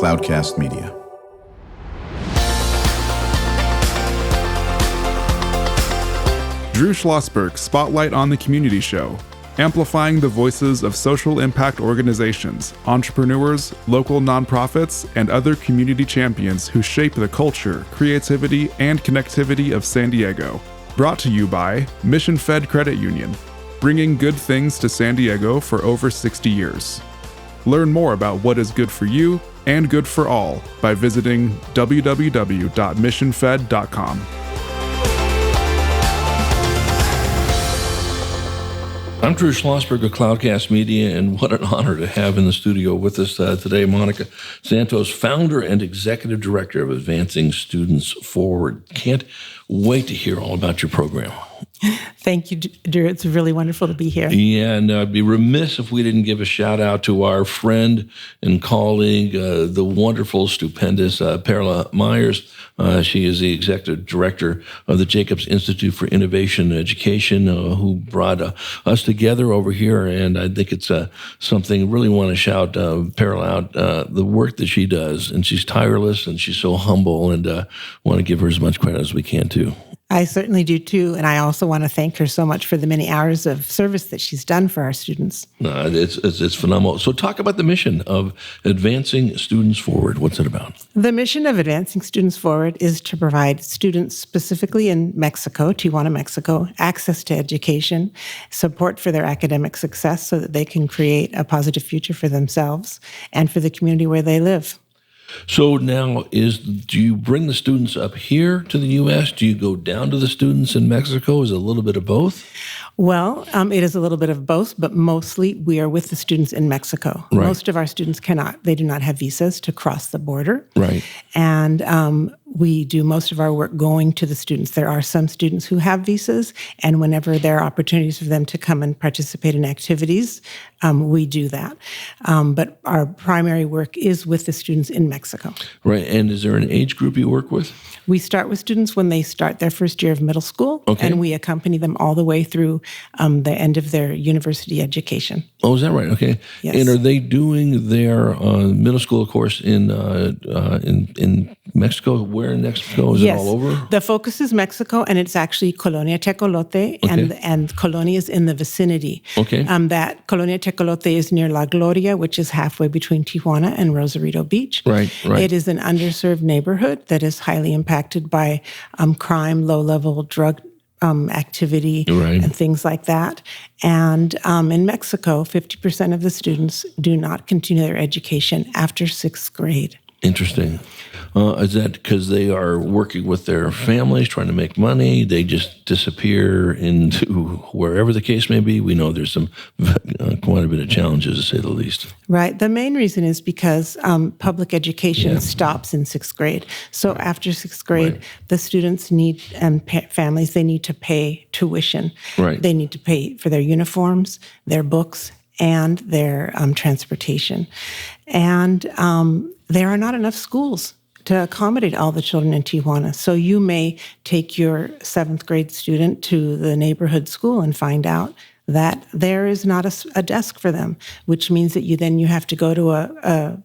Cloudcast Media. Drew Schlosberg Spotlight on the Community Show, amplifying the voices of social impact organizations, entrepreneurs, local nonprofits, and other community champions who shape the culture, creativity, and connectivity of San Diego. Brought to you by Mission Fed Credit Union, bringing good things to San Diego for over 60 years. Learn more about what is good for you and good for all by visiting www.missionfed.com. I'm Drew Schlosberg of Cloudcast Media, and what an honor to have in the studio with us today Monica Santos, founder and executive director of Advancing Students Forward. Can't wait to hear all about your program. Thank you, Drew. It's really wonderful to be here. Yeah, and I'd be remiss if we didn't give a shout out to our friend and colleague, the wonderful, stupendous Perla Myers. She is the executive director of the Jacobs Institute for Innovation and Education, who brought us together over here. And I think it's something I really want to shout Perla out, the work that she does. And she's tireless and she's so humble, and want to give her as much credit as we can too. I certainly do too, and I also want to thank her so much for the many hours of service that she's done for our students. It's phenomenal. So talk about the mission of Advancing Students Forward. What's it about? The mission of Advancing Students Forward is to provide students, specifically in Mexico, Tijuana, Mexico, access to education, support for their academic success so that they can create a positive future for themselves and for the community where they live. So now, do you bring the students up here to the U.S.? Do you go down to the students in Mexico? Is it a little bit of both? Well, it is a little bit of both, but mostly we are with the students in Mexico. Right. Most of our students they do not have visas to cross the border. Right. And we do most of our work going to the students. There are some students who have visas, and whenever there are opportunities for them to come and participate in activities, we do that. But our primary work is with the students in Mexico. Right. And is there an age group you work with? We start with students when they start their first year of middle school, and we accompany them all the way through the end of their university education. Oh, is that right? Okay. Yes. And are they doing their middle school course in Mexico? Where in Mexico? Is it all over? The focus is Mexico, and it's actually Colonia Tecolote, and Colonia is in the vicinity. Okay. That Colonia Tecolote is near La Gloria, which is halfway between Tijuana and Rosarito Beach. Right. It is an underserved neighborhood that is highly impacted by crime, low-level drug activity, and things like that. And in Mexico, 50% of the students do not continue their education after 6th grade. Interesting. Is that because they are working with their families, trying to make money? They just disappear into wherever the case may be? We know there's quite a bit of challenges, to say the least. Right. The main reason is because public education stops in 6th grade. So after 6th grade, the students need, and families, they need to pay tuition. Right. They need to pay for their uniforms, their books, and their transportation. And there are not enough schools to accommodate all the children in Tijuana. So you may take your 7th grade student to the neighborhood school and find out that there is not a desk for them, which means that you have to go to a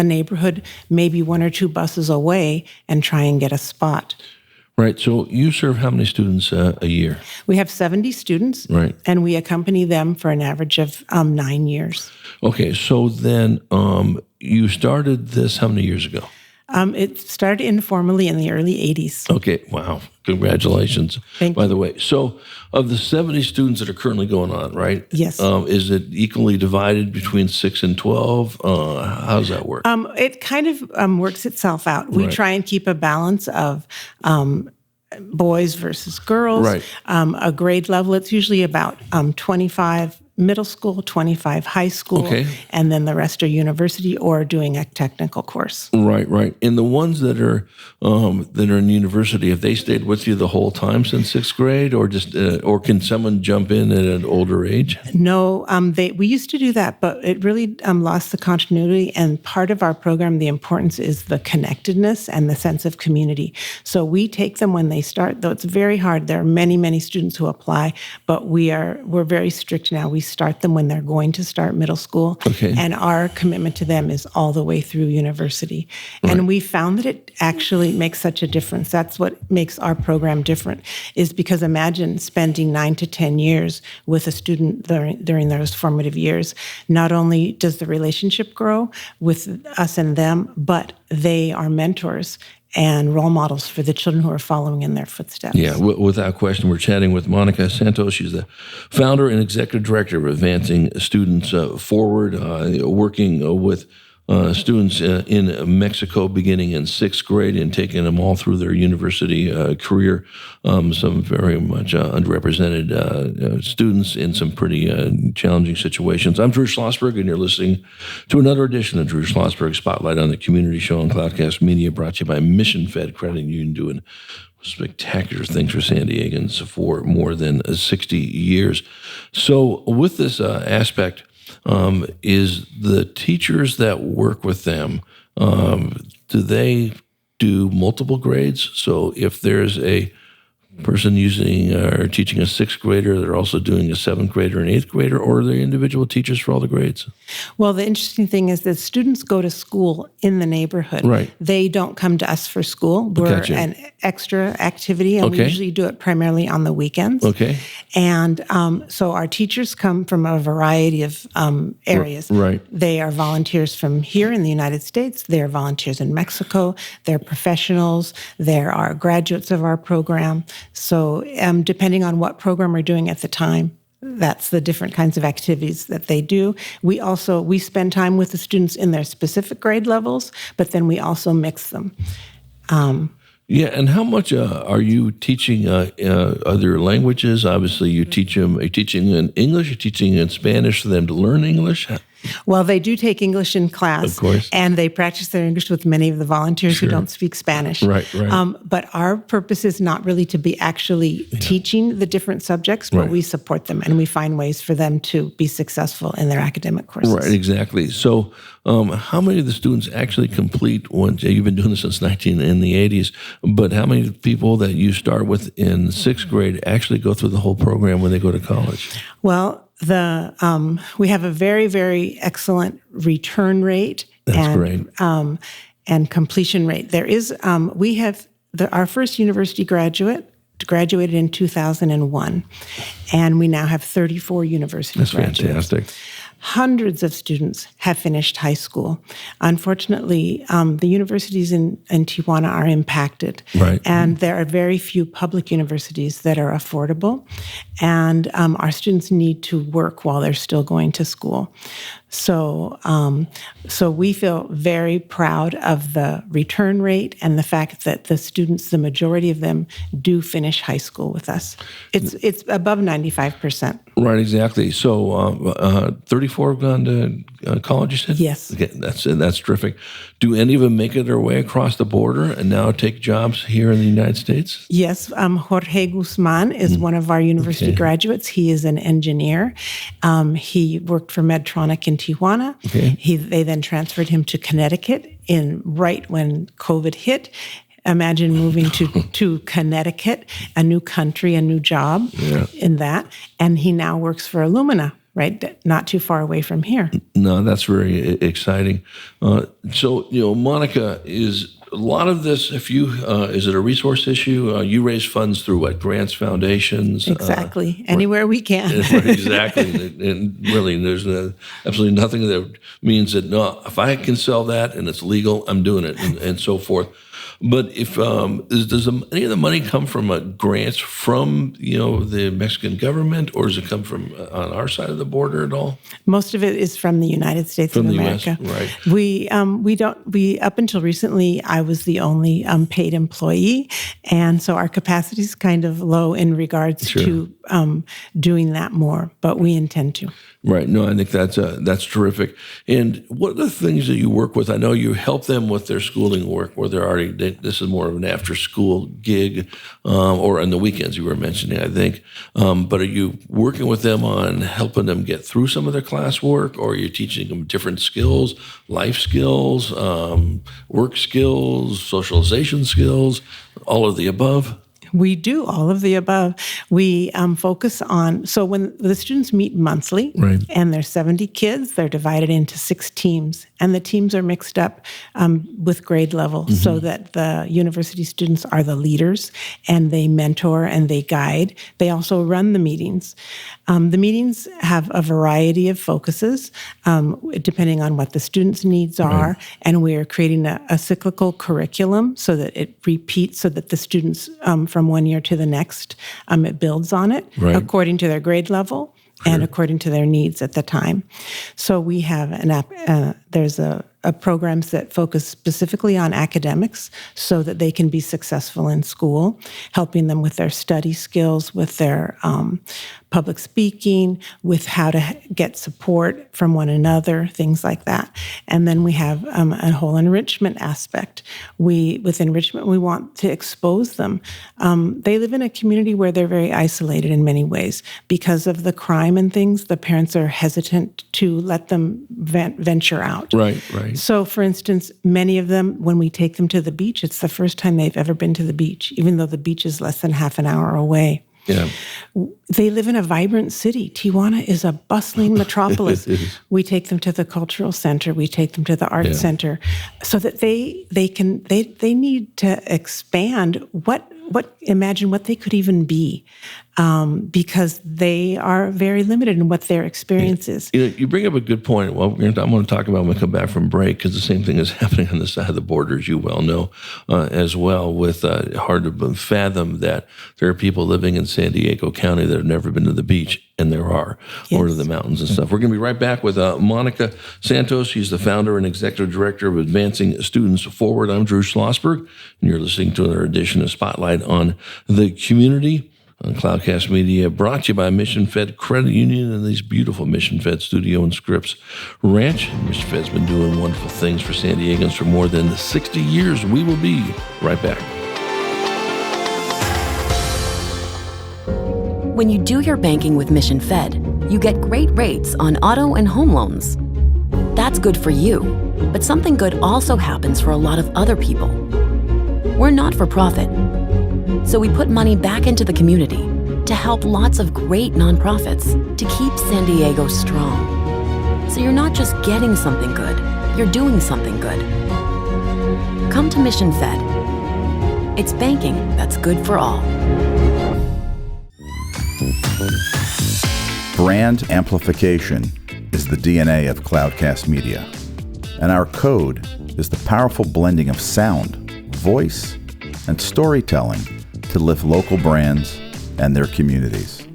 neighborhood, maybe 1 or 2 buses away, and try and get a spot. Right. So you serve how many students a year? We have 70 students, and we accompany them for an average of 9 years. Okay. So then you started this how many years ago? It started informally in the early 80s. Okay. Wow. Congratulations. Thank you. By the way, so of the 70 students that are currently going on, right? Yes. Is it equally divided between 6 and 12? How does that work? It kind of works itself out. We try and keep a balance of boys versus girls. Right. A grade level, it's usually about 25 middle school, 25 high school, and then the rest are university or doing a technical course. Right. And the ones that are in university, have they stayed with you the whole time since 6th grade, or just or can someone jump in at an older age? No, we used to do that, but it really lost the continuity. And part of our program, the importance is the connectedness and the sense of community. So we take them when they start, though it's very hard. There are many, many students who apply, but we're very strict now. We start them when they're going to start middle school. Okay. And our commitment to them is all the way through university. And we found that it actually makes such a difference. That's what makes our program different, is because imagine spending 9 to 10 years with a student during those formative years. Not only does the relationship grow with us and them, but they are mentors and role models for the children who are following in their footsteps. Yeah, without question. We're chatting with Monica Santos. She's the founder and executive director of Advancing Students Forward, working with students in Mexico beginning in 6th grade and taking them all through their university career. Some very much underrepresented students in some pretty challenging situations. I'm Drew Schlosberg, and you're listening to another edition of Drew Schlosberg Spotlight on the Community Show on Cloudcast Media, brought to you by Mission Fed Credit Union, doing spectacular things for San Diegans for more than 60 years. So with this aspect, is the teachers that work with them, do they do multiple grades? So if there's a person using or teaching a 6th grader, they're also doing a 7th grader and 8th grader, or are they individual teachers for all the grades? Well, the interesting thing is that students go to school in the neighborhood. Right. They don't come to us for school. We're Gotcha. an extra activity, and we Okay. usually do it primarily on the weekends. Okay. And so our teachers come from a variety of areas. Right. They are volunteers from here in the United States. They are volunteers in Mexico. They're professionals. There are graduates of our program. So depending on what program we're doing at the time, that's the different kinds of activities that they do. We spend time with the students in their specific grade levels, but then we also mix them. Yeah, and how much are you teaching other languages? Obviously, are you teaching in English, you're teaching in Spanish for them to learn English? Well, they do take English in class, Of course. and they practice their English with many of the volunteers who don't speak Spanish. Right. But our purpose is not really to be actually teaching the different subjects, but Right. we support them, and we find ways for them to be successful in their academic courses. Right, exactly. So how many of the students actually complete, you've been doing this since in the 80s, but how many people that you start with in 6th grade actually go through the whole program when they go to college? Well, we have a very, very excellent return rate. That's great. And completion rate. There is, we have our first university graduated in 2001, and we now have 34 university That's graduates. fantastic. Hundreds of students have finished high school. Unfortunately, the universities in Tijuana are impacted. Right. And there are very few public universities that are affordable. And our students need to work while they're still going to school. So we feel very proud of the return rate and the fact that the students, the majority of them, do finish high school with us. It's above 95%. Right, exactly. So 34 have gone to college, you said? Yes. Okay, that's terrific. Do any of them make it their way across the border and now take jobs here in the United States? Yes. Jorge Guzman is one of our university graduates. He is an engineer. He worked for Medtronic in Tijuana. Okay. They then transferred him to Connecticut right when COVID hit. Imagine moving to Connecticut, a new country, a new job in that. And he now works for Illumina, right? Not too far away from here. No, that's very exciting. So, Monica, is a lot of this, is it a resource issue? You raise funds through what? Grants, foundations? Exactly. Anywhere we can. Right, exactly. And really, there's absolutely nothing that means that, no, if I can sell that and it's legal, I'm doing it, and so forth. But if does any of the money come from grants from the Mexican government, or does it come from on our side of the border at all? Most of it is from the United States of America. US, right? We up until recently, I was the only paid employee, and so our capacity is kind of low in regards to doing that more. But we intend to. Right. No, I think that's terrific. And what are the things that you work with? I know you help them with their schooling work, where this is more of an after-school gig, or on the weekends you were mentioning, I think. But are you working with them on helping them get through some of their classwork, or are you teaching them different skills, life skills, work skills, socialization skills, all of the above? We do all of the above. We focus on, so when the students meet monthly, Right. and there's 70 kids, they're divided into 6 teams. And the teams are mixed up with grade level so that the university students are the leaders and they mentor and they guide. They also run the meetings. The meetings have a variety of focuses depending on what the students' needs are. Right. And we are creating a cyclical curriculum so that it repeats, so that the students from one year to the next, it builds on it Right. according to their grade level and according to their needs at the time. So we have there's a programs that focus specifically on academics so that they can be successful in school, helping them with their study skills, with their public speaking, with how to get support from one another, things like that. And then we have a whole enrichment aspect. With enrichment, we want to expose them. They live in a community where they're very isolated in many ways. Because of the crime and things, the parents are hesitant to let them venture out. Right. So, for instance, many of them, when we take them to the beach, it's the first time they've ever been to the beach, even though the beach is less than half an hour away. Yeah. They live in a vibrant city. Tijuana is a bustling metropolis. We take them to the cultural center. We take them to the art center, so that they need to expand imagine what they could even be, because they are very limited in what their experience is. You bring up a good point. Well, I'm going to talk about when we come back from break, because the same thing is happening on the side of the border, as you well know, as well, with hard to fathom that there are people living in San Diego County that have never been to the beach, and there are, or to the mountains and stuff. We're going to be right back with Monica Santos. She's the founder and executive director of Advancing Students Forward. I'm Drew Schlosberg, and you're listening to another edition of Spotlight on the Community on Cloudcast Media, brought to you by Mission Fed Credit Union and these beautiful Mission Fed Studio and Scripps Ranch. Mission Fed's been doing wonderful things for San Diegans for more than 60 years. We will be right back. When you do your banking with Mission Fed, you get great rates on auto and home loans. That's good for you, but something good also happens for a lot of other people. We're not for profit, so we put money back into the community to help lots of great nonprofits to keep San Diego strong. So you're not just getting something good, you're doing something good. Come to Mission Fed. It's banking that's good for all. Brand amplification is the DNA of Cloudcast Media, and our code is the powerful blending of sound, voice, and storytelling to lift local brands and their communities.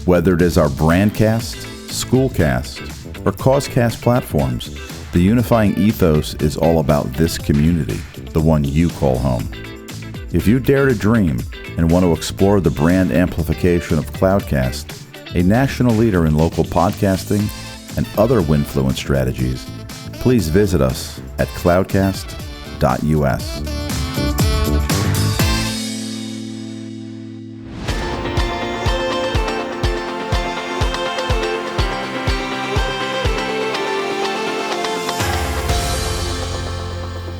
Whether it is our Brandcast, Schoolcast, or Causecast platforms, the unifying ethos is all about this community, the one you call home. If you dare to dream and want to explore the brand amplification of Cloudcast, a national leader in local podcasting and other Winfluence strategies, please visit us at cloudcast.us.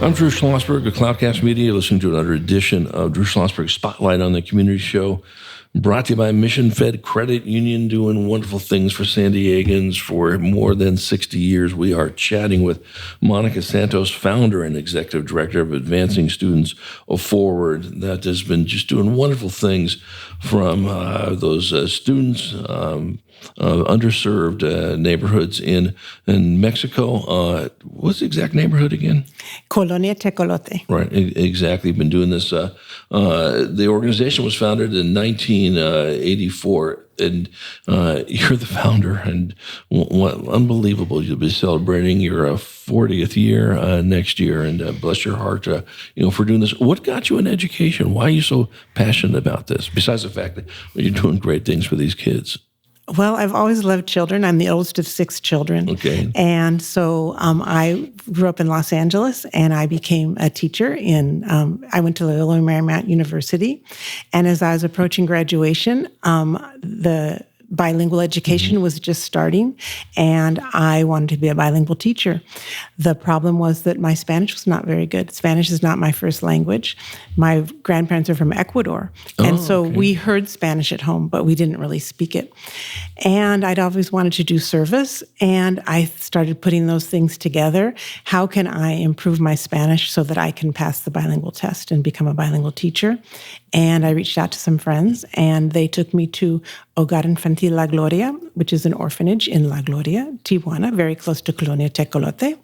I'm Drew Schlosberg of Cloudcast Media, listening to another edition of Drew Schlosberg Spotlight on the Community Show, brought to you by Mission Fed Credit Union, doing wonderful things for San Diegans for more than 60 years. We are chatting with Monica Santos, founder and executive director of Advancing Students Forward, that has been just doing wonderful things from those students, underserved neighborhoods in Mexico. What's the exact neighborhood again? Colonia Tecolote. Right, exactly. Been doing this. The organization was founded in 1984, and you're the founder. And unbelievable! You'll be celebrating your 40th year next year, and bless your heart, for doing this. What got you an education? Why are you so passionate about this? Besides the fact that you're doing great things for these kids. Well, I've always loved children. I'm the oldest of 6 children. Okay. And so I grew up in Los Angeles, and I became a teacher I went to Loyola Marymount University. And as I was approaching graduation, the bilingual education was just starting, and I wanted to be a bilingual teacher. The problem was that my Spanish was not very good. Spanish is not my first language. My grandparents are from Ecuador, and so we heard Spanish at home, but we didn't really speak it. And I'd always wanted to do service, and I started putting those things together. How can I improve my Spanish so that I can pass the bilingual test and become a bilingual teacher? And I reached out to some friends, and they took me to Hogar Infantil La Gloria, which is an orphanage in La Gloria, Tijuana, very close to Colonia Tecolote.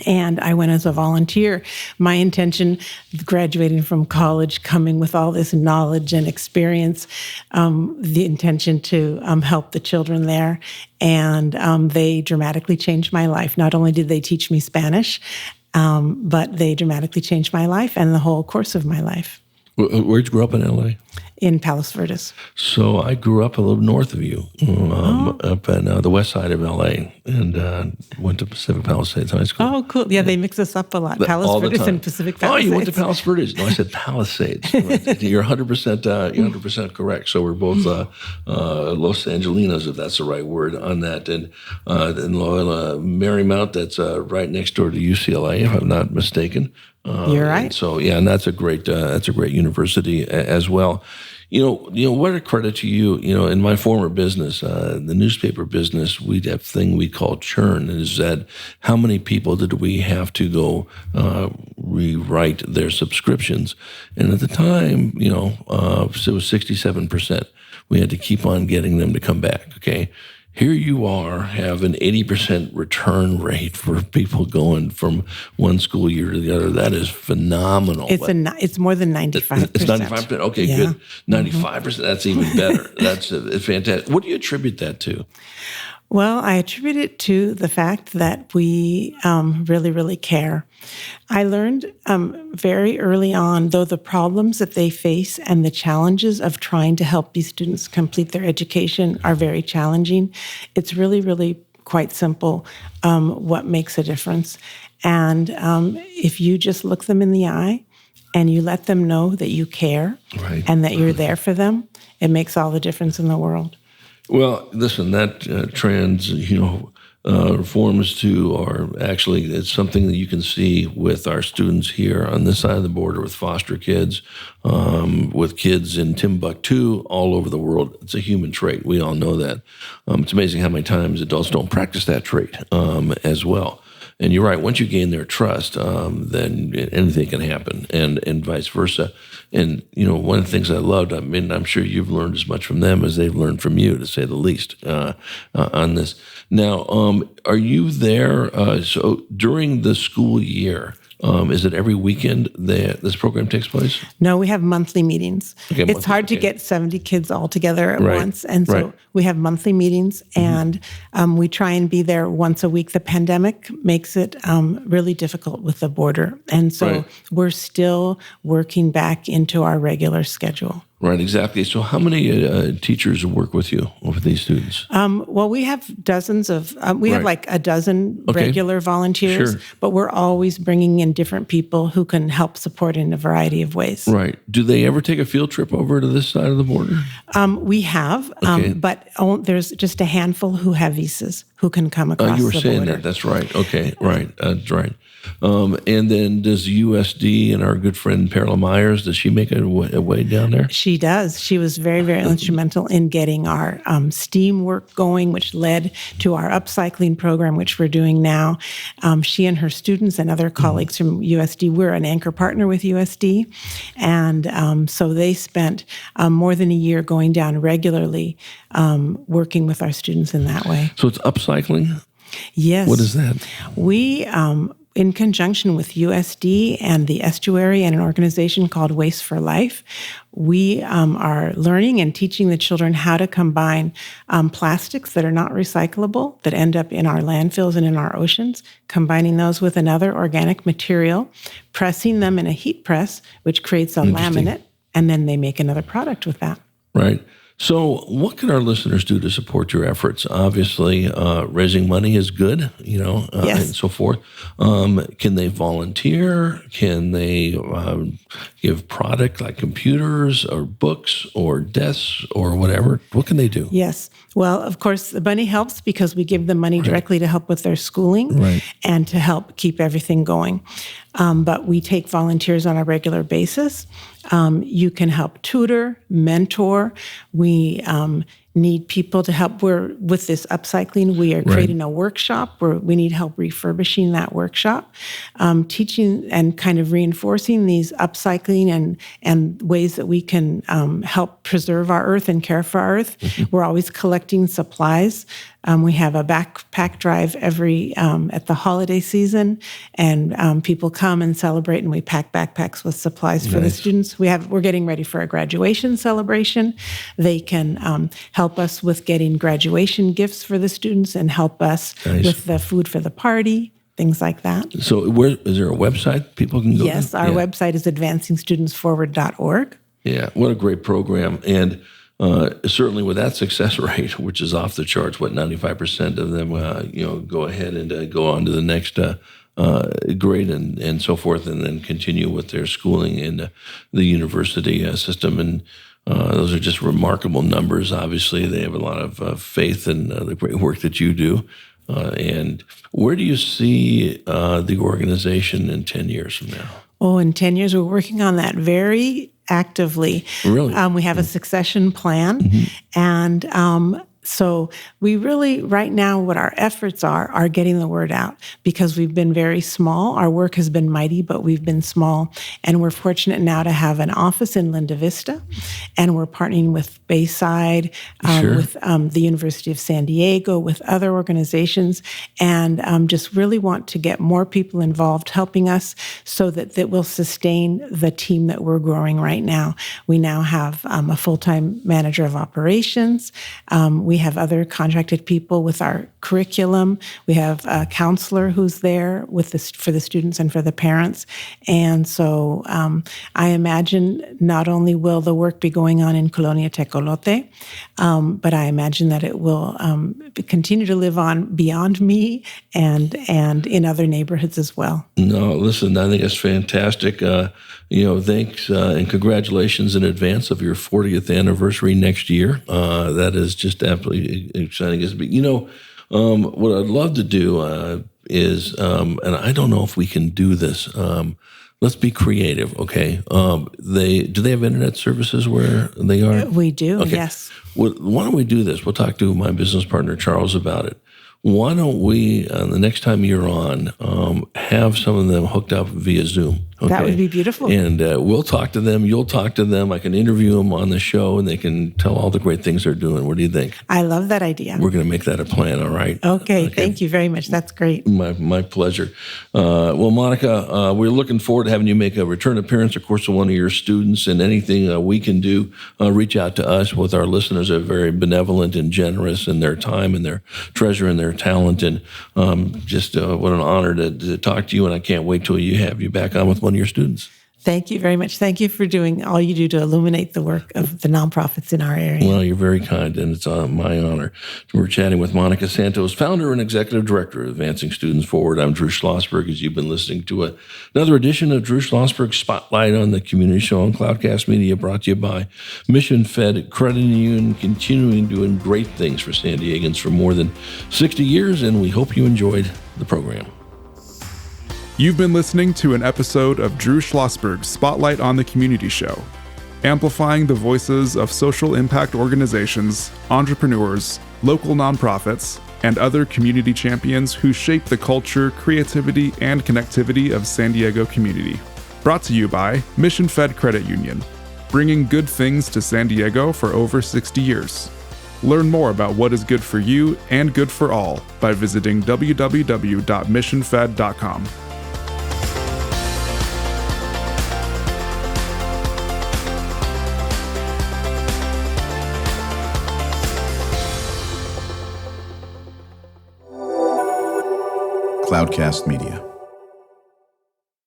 And I went as a volunteer. My intention, graduating from college, coming with all this knowledge and experience, the intention to help the children there. And they dramatically changed my life. Not only did they teach me Spanish, but they dramatically changed my life and the whole course of my life. Where'd you grow up in L.A.? In Palos Verdes. So I grew up a little north of you, up in the west side of L.A., and went to Pacific Palisades High School. Oh, cool. Yeah, they mix us up a lot. Palos Verdes and Pacific Palisades. Oh, you went to Palos Verdes. No, I said Palisades. You're 100% correct. So we're both Los Angelinos, if that's the right word, on that. And Loyola Marymount, that's right next door to UCLA, if I'm not mistaken. You're right. And so yeah, and that's a great university as well. You know, what a credit to you. You know, in my former business, the newspaper business, we'd have a thing we call churn. Is that how many people did we have to go rewrite their subscriptions? And at the time, you know, so it was 67%. We had to keep on getting them to come back. Okay. Here you are, have an 80% return rate for people going from one school year to the other. That is phenomenal. It's more than 95%. It's 95%. Okay, good. 95%. That's even better. That's fantastic. What do you attribute that to? Well, I attribute it to the fact that we really, really care. I learned very early on, though, the problems that they face and the challenges of trying to help these students complete their education are very challenging. It's really, really quite simple what makes a difference. And if you just look them in the eye and you let them know that you care and that you're there for them, it makes all the difference in the world. Well, listen, that reforms to are actually, it's something that you can see with our students here on this side of the border with foster kids, with kids in Timbuktu, all over the world. It's a human trait. We all know that. It's amazing how many times adults don't practice that trait as well. And you're right. Once you gain their trust, then anything can happen, and vice versa. And you know, one of the things I loved, I mean, I'm sure you've learned as much from them as they've learned from you, to say the least, on this. Now, are you there? So during the school year, is it every weekend that this program takes place? No, we have monthly meetings. Okay, it's hard to get 70 kids all together at once. And so we have monthly meetings, and we try and be there once a week. The pandemic makes it really difficult with the border. And so we're still working back into our regular schedule. Right, exactly. So how many teachers work with you, with these students? Well, we have dozens of, we have like a dozen regular volunteers, but we're always bringing in different people who can help support in a variety of ways. Right. Do they ever take a field trip over to this side of the border? We have, but there's just a handful who have visas who can come across the border. You were saying that. That's right. Okay, right. That's right. And then does USD and our good friend Perla Myers, does she make a way down there? She does. She was very, very instrumental in getting our STEAM work going, which led to our upcycling program, which we're doing now. She and her students and other colleagues from USD, we're an anchor partner with USD. And so they spent more than a year going down regularly, working with our students in that way. So it's upcycling? Yes. What is that? We, in conjunction with USD and the Estuary and an organization called Waste for Life, we are learning and teaching the children how to combine plastics that are not recyclable, that end up in our landfills and in our oceans, combining those with another organic material, pressing them in a heat press, which creates a laminate, and then they make another product with that. Right. So what can our listeners do to support your efforts? Obviously, raising money is good, Yes. and so forth. Can they volunteer? Can they give product like computers or books or desks or whatever? What can they do? Yes. Well, of course, the money helps because we give them money directly to help with their schooling and to help keep everything going. But we take volunteers on a regular basis. You can help tutor, mentor. We need people to help. With this upcycling, we are creating a workshop where we need help refurbishing that workshop, teaching and kind of reinforcing these upcycling and ways that we can help preserve our earth and care for our earth. We're always collecting supplies. We have a backpack drive every at the holiday season, and people come and celebrate, and we pack backpacks with supplies for the students. We're getting ready for a graduation celebration. They can help us with getting graduation gifts for the students and help us with the food for the party, things like that. So is there a website people can go to? Yes, our website is advancingstudentsforward.org. Yeah, what a great program. And certainly with that success rate, which is off the charts, 95% of them, go ahead and go on to the next grade and so forth, and then continue with their schooling in the university system. And those are just remarkable numbers. Obviously, they have a lot of faith in the great work that you do. And where do you see the organization in 10 years from now? Oh, in 10 years, we're working on that very actively. Really? We have a succession plan. And so we really, right now, what our efforts are getting the word out, because we've been very small. Our work has been mighty, but we've been small. And we're fortunate now to have an office in Linda Vista. And we're partnering with Bayside, with the University of San Diego, with other organizations, and just really want to get more people involved helping us so that will sustain the team that we're growing right now. We now have a full-time manager of operations. We have other contracted people with our curriculum. We have a counselor who's there for the students and for the parents. And so I imagine not only will the work be going on in Colonia Tecolote, but I imagine that it will continue to live on beyond me and in other neighborhoods as well. No, listen, I think it's fantastic. Thanks and congratulations in advance of your 40th anniversary next year. That is just absolutely exciting. What I'd love to do is, and I don't know if we can do this. Let's be creative, okay? Do they have internet services where they are? We do, okay. Yes. Well, why don't we do this? We'll talk to my business partner, Charles, about it. Why don't we, the next time you're on, have some of them hooked up via Zoom? Okay? That would be beautiful. And we'll talk to them. You'll talk to them. I can interview them on the show, and they can tell all the great things they're doing. What do you think? I love that idea. We're going to make that a plan, all right? Okay. Thank you very much. That's great. My pleasure. Well, Monica, we're looking forward to having you make a return appearance, of course, to one of your students, and anything we can do, reach out to us. With our listeners are very benevolent and generous in their time and their treasure and their talent. And just what an honor to talk to you, and I can't wait till you have you back on with one of your students. Thank you very much. Thank you for doing all you do to illuminate the work of the nonprofits in our area. Well, you're very kind, and it's my honor. We're chatting with Monica Santos, founder and executive director of Advancing Students Forward. I'm Drew Schlosberg, as you've been listening to another edition of Drew Schlosberg Spotlight on the Community Show on Cloudcast Media, brought to you by Mission Fed Credit Union, continuing doing great things for San Diegans for more than 60 years, and we hope you enjoyed the program. You've been listening to an episode of Drew Schlosberg's Spotlight on the Community Show, amplifying the voices of social impact organizations, entrepreneurs, local nonprofits, and other community champions who shape the culture, creativity, and connectivity of San Diego community. Brought to you by Mission Fed Credit Union, bringing good things to San Diego for over 60 years. Learn more about what is good for you and good for all by visiting www.missionfed.com. Cloudcast Media.